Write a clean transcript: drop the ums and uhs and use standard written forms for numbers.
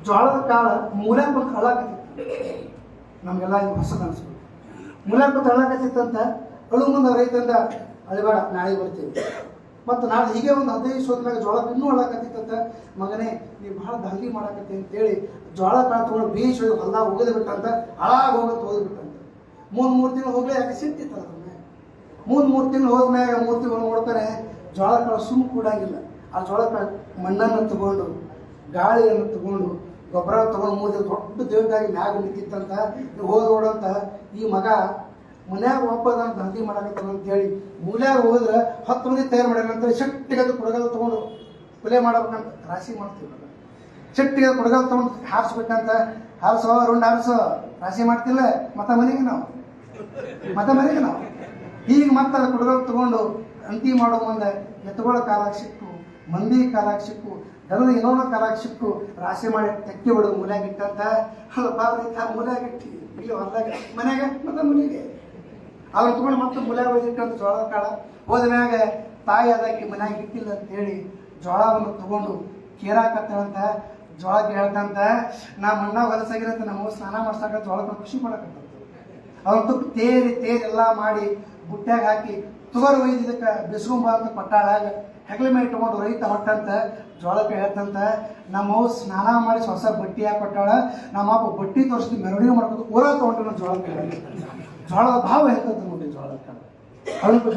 ಜೋಳದ ಕಾಳ ಮೂಲ್ಯಾಕ ಬಂದು ಹಳ್ಳಾಕತ್ತಿತ್ತು. ನಮಗೆಲ್ಲ ಇದು ಹೊಸದು ಅನಿಸ್ಬೇಕು. ಮೂಲ್ಯಾಕ ಬಂದು ಹಳ್ಳಾಕತ್ತಿತ್ತಂತ ಅಳು ಮುಂದೆ ರೈತಂದ ಅಳಿಬೇಡ ನಾಳೆ ಬರ್ತೀವಿ. ಮತ್ತು ನಾಳೆ ಹೀಗೆ ಒಂದು 15 ವರ್ಷದಾಗ ಜೋಳ ಇನ್ನೂ ಹಳ್ಳಾಕತ್ತಿತ್ತಂತ ಮಗನೇ ನೀವು ಭಾಳ ದಾಂಧಿ ಮಾಡಾಕತ್ತಿ ಅಂತೇಳಿ ಜೋಳ ಕಾಳು ತೊಗೊಂಡು ಬೀಜ ಹೊಲ್ದಾಗ ಹೋಗದೆ ಬಿಟ್ಟಂತ ಹಾಳಾಗಿ ಹೋಗೋದು ಹೋಗ್ಬಿಟ್ಟಂತ. 3 ತಿಂಗಳು ಹೋಗ್ಲೇ ಯಾಕೆ ಸಿಟ್ಟಿತ್ತು ಅದ್ರ ಮೇಲೆ. 3 ತಿಂಗಳು ಹೋದ್ಮ್ಯಾಗ 3 ತಿಂಗಳು ನೋಡ್ತಾರೆ ಜೋಳ ಕಾಳು ಸುಮ್ಮ ಕೂಡಾಗಿಲ್ಲ. ಆ ಜೋಳ ಕಾಳು ಮಣ್ಣನ್ನು ತಗೊಂಡು ಗಾಳಿಯನ್ನು ತಗೊಂಡು ಗೊಬ್ಬರ ತಗೊಂಡು 3 ದಿನ ದೊಡ್ಡ ದೇವದಾಗಿ ಮ್ಯಾಗ ನಿಂತಿತ್ತಂತ. ಹೋದ್ ನೋಡಂತ ಈ ಮಗ ಮನ್ಯಾಗ ಒಬ್ಬದ ದಂಧಿ ಮಾಡಾಕತ್ತಾನ ಅಂತೇಳಿ ಮೂಲ್ಯಾಗ ಹೋದ್ರೆ 10 ಮಂದಿ ತಯಾರು ಮಾಡ್ಯಾರಂತ. ಶೆಟ್ಟಿಗೆ ಕೊಡಗಲ್ ತಗೊಂಡು ಕೊಲೆ ಮಾಡ್ಬೇಕಂತ ರಾಶಿ ಮಾಡ್ತೀವಿ. ಶೆಟ್ಟಿಗೆ ಕೊಡಗಲ್ ತಗೊಂಡು ಹಾರಿಸ್ಬೇಕಂತ. ಹಾರಿಸೋ ರುಂಡ್ ಹಾರಿಸೋ ರಾಶಿ ಮಾಡ್ತಿಲ್ಲ ಮತ ಮನೆಗೆ ನಾವು ಈಗ ಮತ್ತೆ ಅದು ಕೊಡಗಲ್ ತಗೊಂಡು ಅಂತಿ ಮಾಡೋ ಮುಂದೆ ಎತ್ತುಗಳ ಕಾಲಾಗ ಸಿಕ್ಕು, ಮಂದಿ ಕಾಲಾಗ ಸಿಕ್ಕು, ದನದ ಇನ್ನೊಂದು ಕಾಲಾಗ ಸಿಕ್ಕು, ರಾಶಿ ಮಾಡಿ ತೆಕ್ಕಿ ಬಿಡೋದು ಮೂಲ್ಯಾಗ ಇಟ್ಟಂತ. ಅಲ್ಲ ಮೂಲ್ಯಾಗ ಇಟ್ಟಿ ಇಲ್ಲಿ ಹೊರದಾಗ ಮನ್ಯಾಗ ಮತ್ತೆ ಮನೆಗೆ ಅವ್ರು ತಗೊಂಡು ಮತ್ತೆ ಮೂಲ್ಯಾಗ ಹೋಗಿಟ್ಟಂತ ಜೋಳದ ಕಾಳ ಹೋದ ಮ್ಯಾಗ ತಾಯಿ ಅದಕ್ಕೆ ಮನ್ಯಾಗ ಇಟ್ಟಿಲ್ಲ ಅಂತೇಳಿ ಜೋಳವನ್ನು ತಗೊಂಡು ಕೇರಾಕತ್ತಂತ. ಜೋಳಕ್ಕೆ ಹೇಳ್ತಂತ ನಾ ಮಣ್ಣಾಗ ಹೊಲಸಾಗಿರಂತ ನಮ್ಮ ಸ್ನಾನ ಮಾಡ್ಸಾಕ ಜೋಳಕ್ಕೆ ಖುಷಿ ಪಡಕತ್ತ. ಅವ್ರ ತುಪ್ಪ ತೇರಿ ಎಲ್ಲ ಮಾಡಿ ಬುಟ್ಟ್ಯಾಗ ಹಾಕಿ ತುಗರು ಒಯ್ದು ಇದಕ್ಕೆ ಬಿಸ್ಕೊಂಬ ಅಂತ ಕೊಟ್ಟಾಳಾಗ ಹೆಗಲ ಮೇಲೆ ಇಟ್ಕೊಂಡು ರೈತ ಹೊಟ್ಟಂತ. ಜೋಳಕ್ಕೆ ಹೇಳ್ತಂತ ನಮ್ಮವ್ ಸ್ನಾನ ಮಾಡಿ ಹೊಸ ಬಟ್ಟೆ ಹಾಕಿ ಕೊಟ್ಟಾಳ. ನಮ್ಮ ಅಪ್ಪ ಬಟ್ಟೆ ತೋರಿಸಿ ಮೆರವಣಿಗೆ ಮಾಡ್ಕೊಂಡು ಊರ ತೊಗೊಂಡು ಜೋಳಕ್ಕೆ ಜೋಳದ ಭಾವ ಹೇಳ್ತಂತ ನೋಡಿ ಜೋಳಕ್ಕೆ.